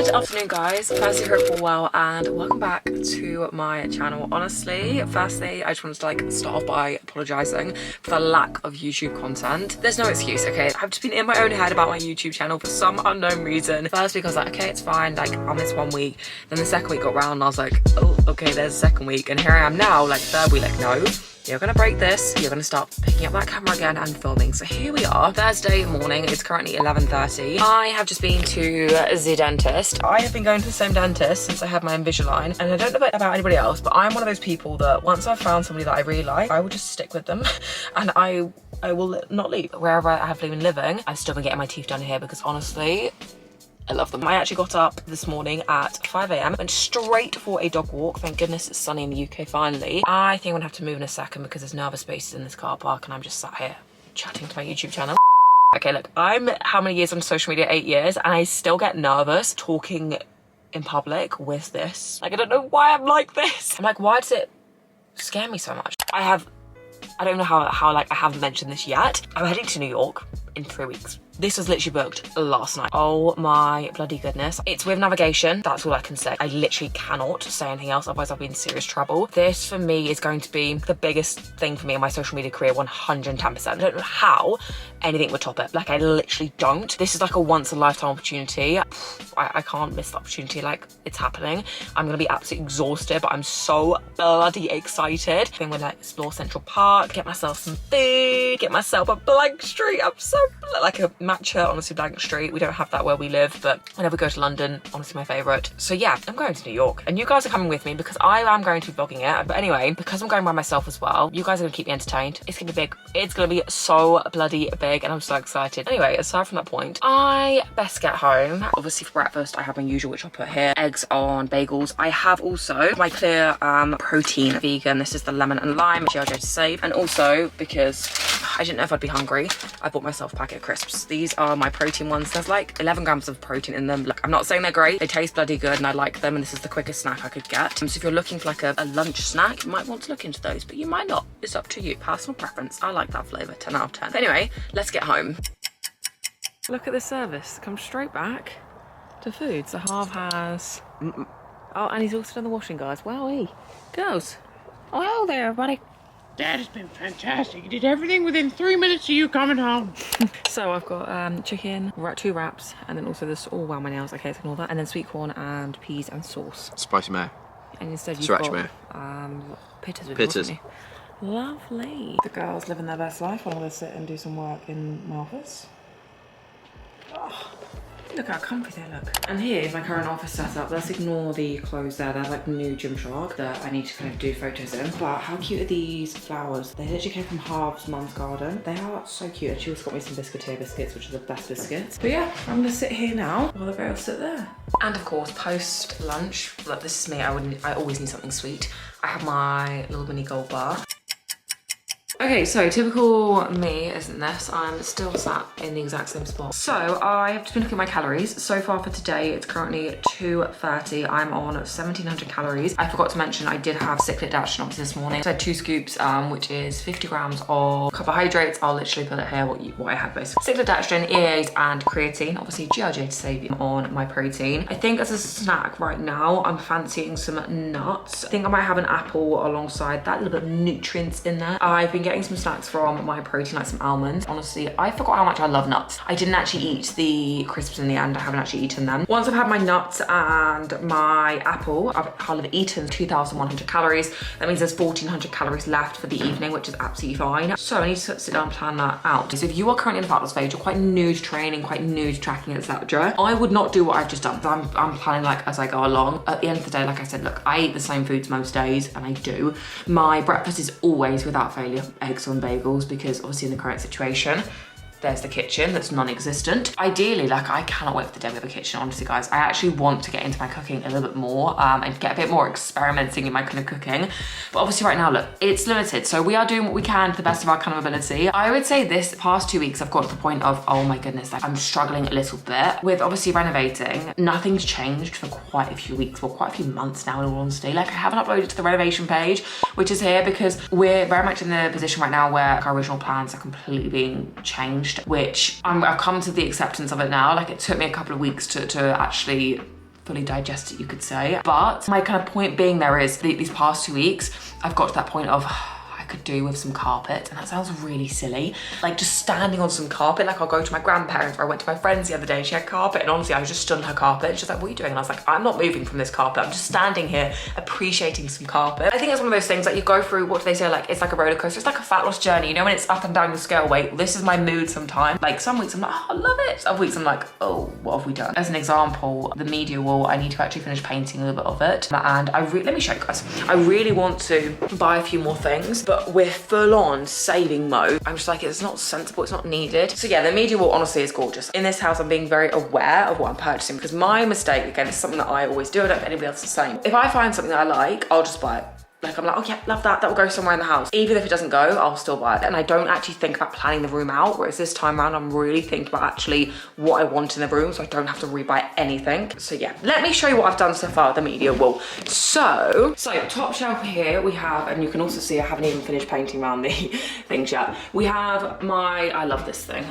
Good afternoon, guys. Firstly, hope you're well and welcome back to my channel. Honestly, firstly, I just wanted to start off by apologising for the lack of YouTube content. There's no excuse, okay? I've just been in my own head about my YouTube channel for some unknown reason. First week I was like, okay, it's fine, I'll miss 1 week. Then the second week got round and I was like, oh, okay, there's the second week. And here I am now, third week, no. You're gonna break this, you're gonna start picking up that camera again and filming. So here we are, Thursday morning, it's currently 11:30. I have just been to the dentist. I have been going to the same dentist since I had my Invisalign, and I don't know about anybody else, but I'm one of those people that once I've found somebody that I really like, I will just stick with them and I will not leave. Wherever I have been living, I've still been getting my teeth done here because honestly, I love them. I actually got up this morning at 5 AM, went straight for a dog walk. Thank goodness it's sunny in the UK finally. I think I'm gonna have to move in a second because there's nervous spaces in this car park and I'm just sat here chatting to my YouTube channel. Okay, look, I'm how many years on social media? 8 years, and I still get nervous talking in public with this. I don't know why I'm like this. I'm like, why does it scare me so much? I don't know how I haven't mentioned this yet. I'm heading to New York in 3 weeks. This was literally booked last night. Oh my bloody goodness. It's with navigation, that's all I can say. I literally cannot say anything else, otherwise I'll be in serious trouble. This for me is going to be the biggest thing for me in my social media career, 110%. I don't know how anything would top it. I literally don't. This is a once in a lifetime opportunity. I can't miss the opportunity, it's happening. I'm gonna be absolutely exhausted, but I'm so bloody excited. I think we're gonna explore Central Park, get myself some food, get myself a blank street. I'm so a matcha, honestly, blank street. We don't have that where we live, but whenever we go to London, honestly my favourite. So yeah, I'm going to New York and you guys are coming with me because I am going to be vlogging it. But anyway, because I'm going by myself as well, you guys are gonna keep me entertained. It's gonna be big. It's gonna be so bloody big and I'm so excited. Anyway, aside from that point, I best get home. Obviously for breakfast, I have my usual, which I'll put here, eggs on bagels. I have also my clear protein vegan. This is the lemon and lime, GYMSHARK to save. And also because I didn't know if I'd be hungry, I bought myself a packet of crisps. These are my protein ones. There's 11 grams of protein in them. Look, I'm not saying they're great. They taste bloody good and I like them, and this is the quickest snack I could get. So if you're looking for a lunch snack, you might want to look into those, but you might not. It's up to you. Personal preference. I like that flavour, 10 out of 10. But anyway, let's get home. Look at this service. Come straight back to food. So Harv has... Oh, and he's also done the washing, guys. Wowee. Girls. Oh, hello there, everybody. Dad has been fantastic. He did everything within 3 minutes of you coming home. So I've got chicken, 2 wraps, and then also this, oh wow, my nails, okay, so ignore that. And then sweet corn and peas and sauce. Spicy mayo. And instead you've Sriracha got mayo. pittas with Pittas. you. Lovely. The girls living their best life. I'm gonna sit and do some work in my office. Oh, look how comfy they look. And here's my current office setup. Let's ignore the clothes there. They're new GYMSHARK that I need to kind of do photos in. But how cute are these flowers? They literally came from Harv's mum's garden. They are so cute. And she also got me some biscuiteer biscuits, which are the best biscuits. But yeah, I'm gonna sit here now while the girls sit there. And of course, post lunch, look, this is me. I always need something sweet. I have my little mini gold bar. Okay, so typical me isn't this. I'm still sat in the exact same spot. So I have just been looking at my calories. So far for today, it's currently 2:30. I'm on 1,700 calories. I forgot to mention I did have ciclet Dietary obviously this morning. So I had 2 scoops, which is 50 grams of carbohydrates. I'll literally put it here what I had basically. Ciclet Dietary, EAAs and creatine. Obviously GYJ to save you on MyProtein. I think as a snack right now, I'm fancying some nuts. I think I might have an apple alongside that, a little bit of nutrients in there. I've been getting some snacks from MyProtein, like some almonds. Honestly, I forgot how much I love nuts. I didn't actually eat the crisps in the end. I haven't actually eaten them. Once I've had my nuts and my apple, I'll have eaten 2,100 calories. That means there's 1,400 calories left for the evening, which is absolutely fine. So I need to sit down and plan that out. So if you are currently in the fat loss phase, you're quite new to training, quite new to tracking, etc. I would not do what I've just done. I'm planning as I go along. At the end of the day, like I said, look, I eat the same foods most days, and I do. My breakfast is always, without failure, eggs on bagels, because obviously in the current situation, there's the kitchen that's non-existent. Ideally, I cannot wait for the day we have a kitchen, honestly, guys. I actually want to get into my cooking a little bit more and get a bit more experimenting in my kind of cooking. But obviously right now, look, it's limited. So we are doing what we can to the best of our kind of ability. I would say this past 2 weeks, I've got to the point of, oh my goodness, I'm struggling a little bit. With obviously renovating, nothing's changed for quite a few weeks, well, quite a few months now in all honesty. I haven't uploaded to the renovation page, which is here because we're very much in the position right now where our original plans are completely being changed, which I've come to the acceptance of it now. It took me a couple of weeks to actually fully digest it, you could say. But my kind of point being there is these past 2 weeks, I've got to that point of I could do with some carpet, and that sounds really silly. Like just standing on some carpet, like I'll go to my grandparents, or I went to my friends the other day and she had carpet, and honestly I was just stood on her carpet and she's like, what are you doing? And I was like, I'm not moving from this carpet, I'm just standing here appreciating some carpet. I think it's one of those things that you go through, what do they say, like it's like a roller coaster, it's like a fat loss journey, you know, when it's up and down your scale weight. This is my mood sometimes. Like some weeks I'm like, oh, I love it. Some weeks I'm like, oh, what have we done? As an example, the media wall, I need to actually finish painting a little bit of it, and let me show you guys. I really want to buy a few more things, but we're full on saving mode. I'm just like, it's not sensible, it's not needed. So yeah, the media wall honestly is gorgeous. In this house, I'm being very aware of what I'm purchasing, because my mistake, again, is something that I always do. I don't know if anybody else is the same. If I find something that I like, I'll just buy it. Like I'm like, oh yeah, love that, that will go somewhere in the house. Even if it doesn't go, I'll still buy it. And I don't actually think about planning the room out, whereas this time around, I'm really thinking about actually what I want in the room, so I don't have to rebuy anything. So yeah, let me show you what I've done so far with the media wall. So top shelf here we have, and you can also see I haven't even finished painting around the things yet. We have I love this thing,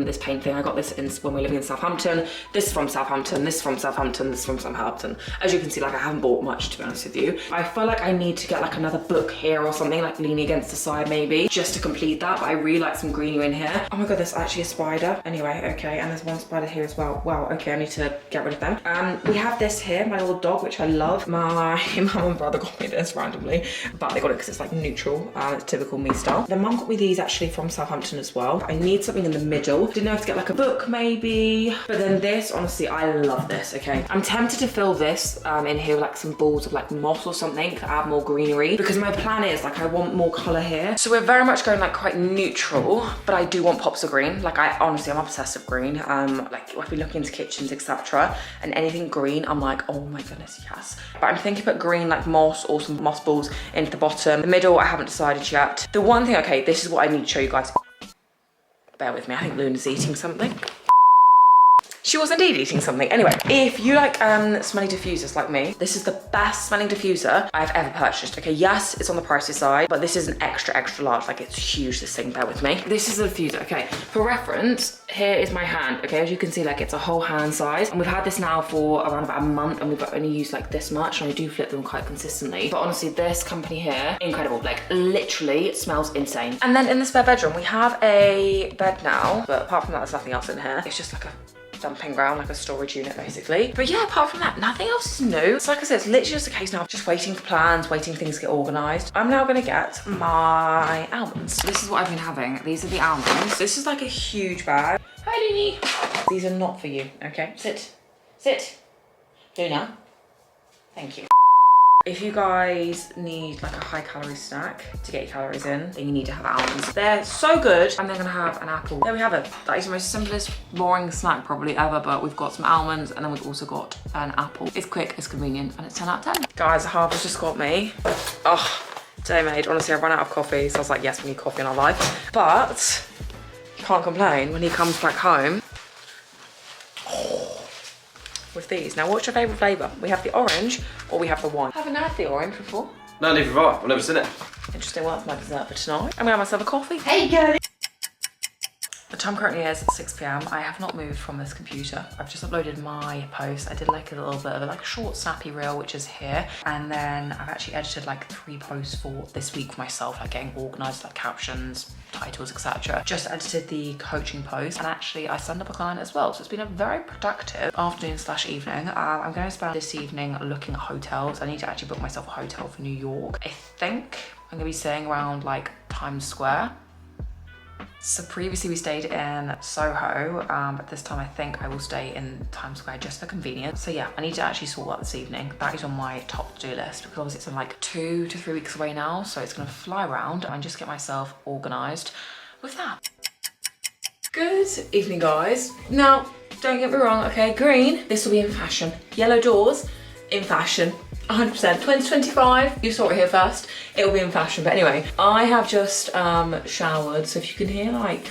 this paint thing. I got this when we were living in Southampton. This is from Southampton, this is from Southampton, this is from Southampton. As you can see, like I haven't bought much, to be honest with you. I feel like I need to get like another book here or something, like leaning against the side maybe, just to complete that. But I really like some greenery in here. Oh my god, there's actually a spider. Anyway, okay, and there's one spider here as well. Wow, okay, I need to get rid of them. We have this here, my little dog, which I love. My mum and brother got me this randomly, but they got it because it's like neutral. It's typical me style. The mum got me these actually from Southampton as well. I need something in the middle. Didn't know if to get like a book maybe, but then this, honestly, I love this, okay. I'm tempted to fill this in here with like some balls of like moss or something to add more greenery, because my plan is like I want more color here. So we're very much going like quite neutral, but I do want pops of green. Like I'm obsessed with green. Like I've been looking into kitchens, etc. And anything green, I'm like, oh my goodness, yes. But I'm thinking put green like moss or some moss balls into the bottom. The middle, I haven't decided yet. The one thing, okay, this is what I need to show you guys. Bear with me, I think Luna's eating something. She was indeed eating something. Anyway, if you like smelly diffusers like me, this is the best smelling diffuser I've ever purchased. Okay, yes, it's on the pricey side, but this is an extra large. Like it's huge, this thing, bear with me. This is a diffuser, okay. For reference, here is my hand, okay. As you can see, like it's a whole hand size. And we've had this now for around about a month, and we've only used like this much, and I do flip them quite consistently. But honestly, this company here, incredible. Like literally, it smells insane. And then in the spare bedroom, we have a bed now, but apart from that, there's nothing else in here. It's just like a dumping ground, like a storage unit basically. But yeah, apart from that, nothing else is new. So like I said, it's literally just a case now of just waiting for plans, waiting for things to get organized. I'm now gonna get my almonds. This is what I've been having. These are the almonds. This is like a huge bag. Hi, Looney. These are not for you, okay? Sit, Luna. Thank you. If you guys need like a high calorie snack to get your calories in, then you need to have almonds. They're so good. And they're gonna have an apple. There we have it. That is the most simplest, boring snack probably ever, but we've got some almonds and then we've also got an apple. It's quick, it's convenient, and it's 10 out of 10. Guys, Harper's just got me. Oh, day made. Honestly, I ran out of coffee, so I was like, yes, we need coffee in our life. But you can't complain when he comes back home. With these. Now, what's your favourite flavour? We have the orange or we have the wine. I haven't had the orange before. No, neither have I. I've never seen it. Interesting, well, that's my dessert for tonight. I'm gonna have myself a coffee. Hey, girl. The time currently is 6 p.m. I have not moved from this computer. I've just uploaded my post. I did like a little bit of a like short snappy reel, which is here. And then I've actually edited like 3 posts for this week for myself, like getting organized, like captions, titles, etc. Just edited the coaching post, and actually I signed up a client as well. So it's been a very productive afternoon/evening. I'm going to spend this evening looking at hotels. I need to actually book myself a hotel for New York. I think I'm gonna be staying around like Times Square. So previously we stayed in Soho, but this time I think I will stay in Times Square just for convenience. So yeah, I need to actually sort that this evening. That is on my top to-do list because obviously it's in like 2 to 3 weeks away now. So it's gonna fly around and just get myself organized with that. Good evening, guys. Now, don't get me wrong, okay, green, this will be in fashion. Yellow doors, in fashion. 100%. 2025, you saw it here first. It will be in fashion. But anyway, I have just showered. So if you can hear like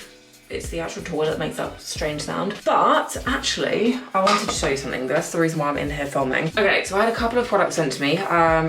it's the actual toilet that makes that strange sound. But actually, I wanted to show you something. That's the reason why I'm in here filming. Okay, so I had a couple of products sent to me.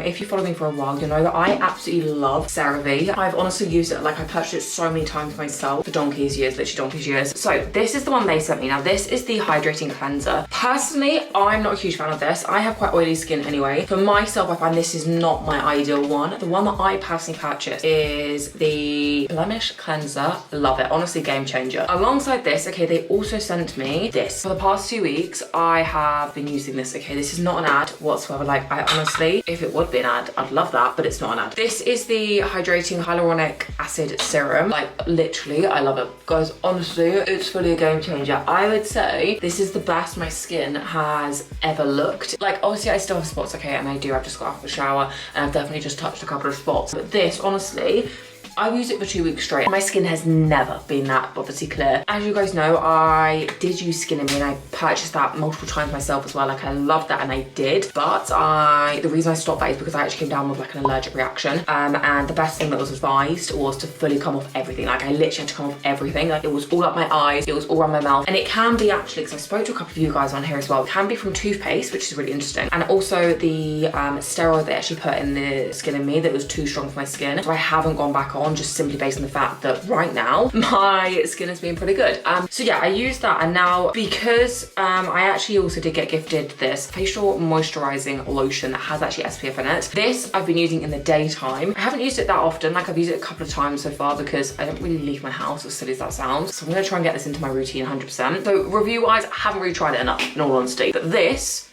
If you follow me for a while, you'll know that I absolutely love CeraVe. I've honestly used it, like I purchased it so many times myself for donkey's years, literally donkey's years. So this is the one they sent me. Now this is the hydrating cleanser. Personally, I'm not a huge fan of this. I have quite oily skin anyway. For myself, I find this is not my ideal one. The one that I personally purchased is the Blemish Cleanser. Love it, honestly game changer. Alongside this, okay, they also sent me this. For the past 2 weeks, I have been using this, okay? This is not an ad whatsoever. Like, I honestly, if it would be an ad, I'd love that, but it's not an ad. This is the Hydrating Hyaluronic Acid Serum. Like, literally, I love it. Guys, honestly, it's fully a game changer. I would say this is the best my skin has ever looked. Like, obviously, I still have spots, okay, and I do. I've just got off the shower, and I've definitely just touched a couple of spots. But this, honestly, I've used it for 2 weeks straight. My skin has never been that obviously clear. As you guys know, I did use Skin in Me and I purchased that multiple times myself as well. Like I loved that and I did. But the reason I stopped that is because I actually came down with like an allergic reaction. And the best thing that was advised was to fully come off everything. Like I literally had to come off everything. Like it was all up my eyes, it was all around my mouth. And it can be actually, because I spoke to a couple of you guys on here as well, it can be from toothpaste, which is really interesting. And also the steroid they actually put in the Skin in Me that was too strong for my skin. So I haven't gone back on, just simply based on the fact that right now my skin has been pretty good. So yeah, I used that, and now because I actually also did get gifted this facial moisturizing lotion that has actually SPF in it. This I've been using in the daytime. I haven't used it that often. Like I've used it a couple of times so far because I don't really leave my house, as silly as that sounds. So I'm gonna try and get this into my routine 100%. So review wise, I haven't really tried it enough in all honesty, but this,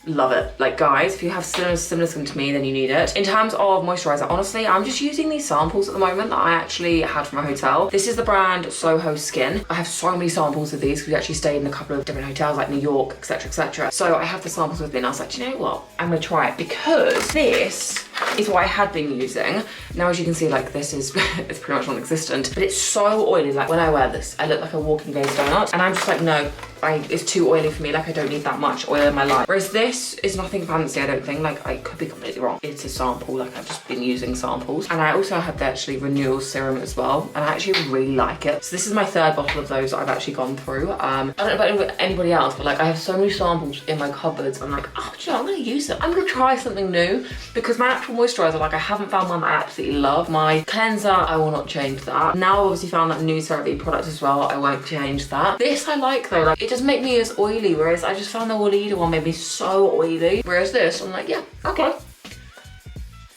love it. Like guys, if you have similar skin to me, then you need it. In terms of moisturizer, honestly, I'm just using these samples at the moment that I actually had from my hotel. This is the brand Soho Skin. I have so many samples of these because we actually stayed in a couple of different hotels like New York, etc, etc. So I have the samples with me and I was like, do you know what? I'm gonna try it because this is what I had been using. Now as you can see, like this is, it's pretty much non-existent, but it's so oily. Like when I wear this, I look like a walking glazed donut and I'm just like, no, it's too oily for me. Like I don't need that much oil in my life. Whereas this is nothing fancy, I don't think. Like I could be completely wrong. It's a sample, like I've just been using samples. And I also had the actually renewal serum as well. And I actually really like it. So this is my third bottle of those that I've actually gone through. I don't know about anybody else, but like I have so many samples in my cupboards. I'm like, oh, do you know, I'm gonna use it. I'm gonna try something new because my actual moisturizer, like I haven't found one that I absolutely love. My cleanser, I will not change that. Now I've obviously found that new CeraVe product as well. I won't change that. This I like though, like it doesn't make me as oily, whereas I just found the Waleeda one made me so oily. Whereas this, I'm like, yeah, okay.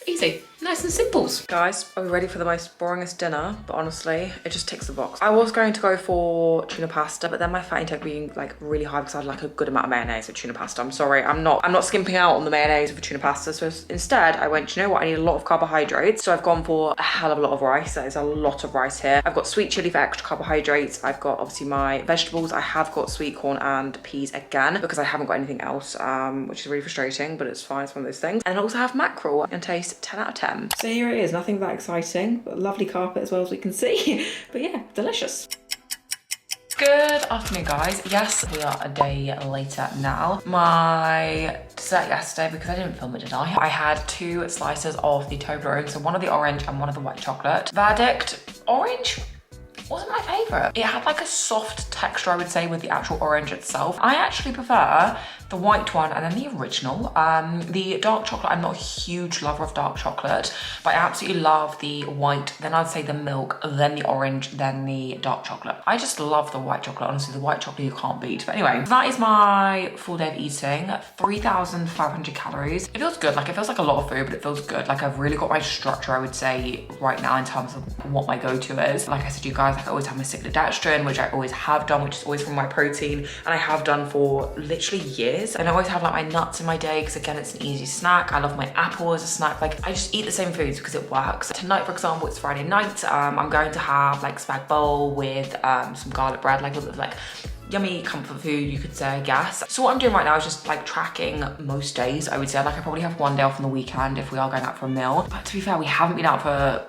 Easy. Nice and simples. Guys, are we ready for the most boringest dinner? But honestly, it just ticks the box. I was going to go for tuna pasta, but then my fat intake being like really high because I had like a good amount of mayonnaise with tuna pasta. I'm sorry, I'm not skimping out on the mayonnaise with tuna pasta. So instead, I went, you know what? I need a lot of carbohydrates. So I've gone for a hell of a lot of rice. That is a lot of rice here. I've got sweet chili for extra carbohydrates. I've got obviously my vegetables. I have got sweet corn and peas again because I haven't got anything else, which is really frustrating, but it's fine. It's one of those things. And I also have mackerel and taste 10 out of 10. So here it is, nothing that exciting, but a lovely carpet as well as we can see. But yeah, delicious. Good afternoon, guys. Yes, we are a day later now. My dessert yesterday, because I didn't film it, did I had 2 slices of the Toblerone, so one of the orange and one of the white chocolate. Verdict, orange wasn't my favorite. It had like a soft texture, I would say, with the actual orange itself. I actually prefer the white one and then the original. The dark chocolate, I'm not a huge lover of dark chocolate, but I absolutely love the white, then I'd say the milk, then the orange, then the dark chocolate. I just love the white chocolate. Honestly, the white chocolate you can't beat. But anyway, that is my full day of eating. 3,500 calories. It feels good. Like it feels like a lot of food, but it feels good. Like I've really got my structure, I would say, right now in terms of what my go-to is. Like I said to you guys, like I always have my cyclodextrin, which I always have done, which is always from MyProtein, and I have done for literally years. And I always have like my nuts in my day because again, it's an easy snack. I love my apple as a snack. Like I just eat the same foods because it works. Tonight, for example, it's Friday night. I'm going to have like spag bowl with some garlic bread, like a little bit of like yummy comfort food, you could say, I guess. So what I'm doing right now is just like tracking most days, I would say. Like I probably have one day off on the weekend if we are going out for a meal. But to be fair, we haven't been out for,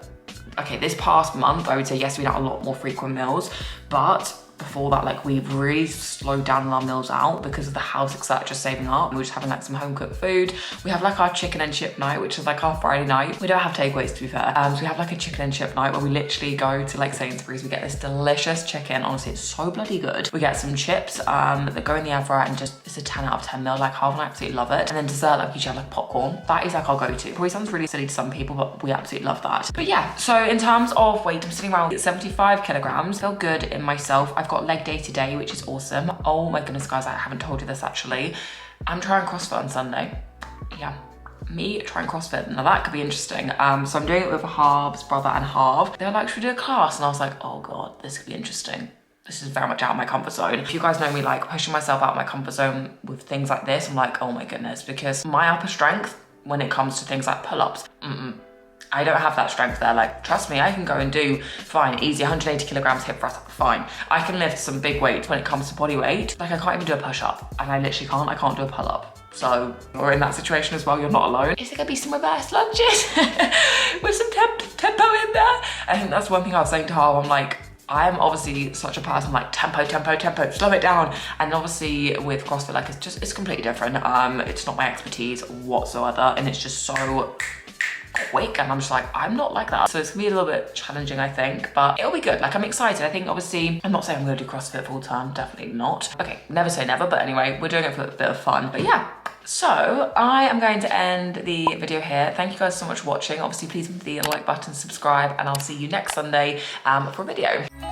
okay, this past month, I would say, yes, we've been out a lot more frequent meals, but before that, like we've really slowed down our meals out because of the house, etc., just saving up. We're just having like some home cooked food. We have like our chicken and chip night, which is like our Friday night. We don't have takeaways, to be fair. So we have like a chicken and chip night where we literally go to like Sainsbury's. We get this delicious chicken. Honestly, it's so bloody good. We get some chips that go in the air fryer, and just, it's a 10 out of 10 meal. Like Harv and I absolutely love it. And then dessert, like we usually have like popcorn. That is like our go-to. Probably sounds really silly to some people, but we absolutely love that. But yeah, so in terms of weight, I'm sitting around 75 kilograms. Feel good in myself. I've got leg day today, which is awesome. Oh my goodness, guys, I haven't told you this actually. I'm trying CrossFit on Sunday. Yeah, me trying CrossFit. Now that could be interesting. So I'm doing it with Harv's brother and Harv. They were like, should we do a class? And I was like, oh God, this could be interesting. This is very much out of my comfort zone. If you guys know me, like pushing myself out of my comfort zone with things like this, I'm like, oh my goodness, because my upper strength when it comes to things like pull-ups, I don't have that strength there. Like, trust me, I can go and do fine, easy 180 kilograms hip thrust, fine. I can lift some big weights when it comes to body weight. Like, I can't even do a push-up, and I literally can't. I can't do a pull-up. So, you're in that situation as well, you're not alone. Is there gonna be some reverse lunges with some tempo in there? I think that's one thing I was saying to Harv. I'm like, I'm obviously such a person like tempo, slow it down. And obviously with CrossFit, like it's completely different. It's not my expertise whatsoever, and it's just so quick, and I'm just like, I'm not like that. So it's gonna be a little bit challenging, I think, but it'll be good. Like, I'm excited. I think obviously, I'm not saying I'm gonna do CrossFit full time, definitely not. Okay, never say never, but anyway, we're doing it for a bit of fun. But yeah, so I am going to end the video here. Thank you guys so much for watching. Obviously, please hit the like button, subscribe, and I'll see you next Sunday for a video.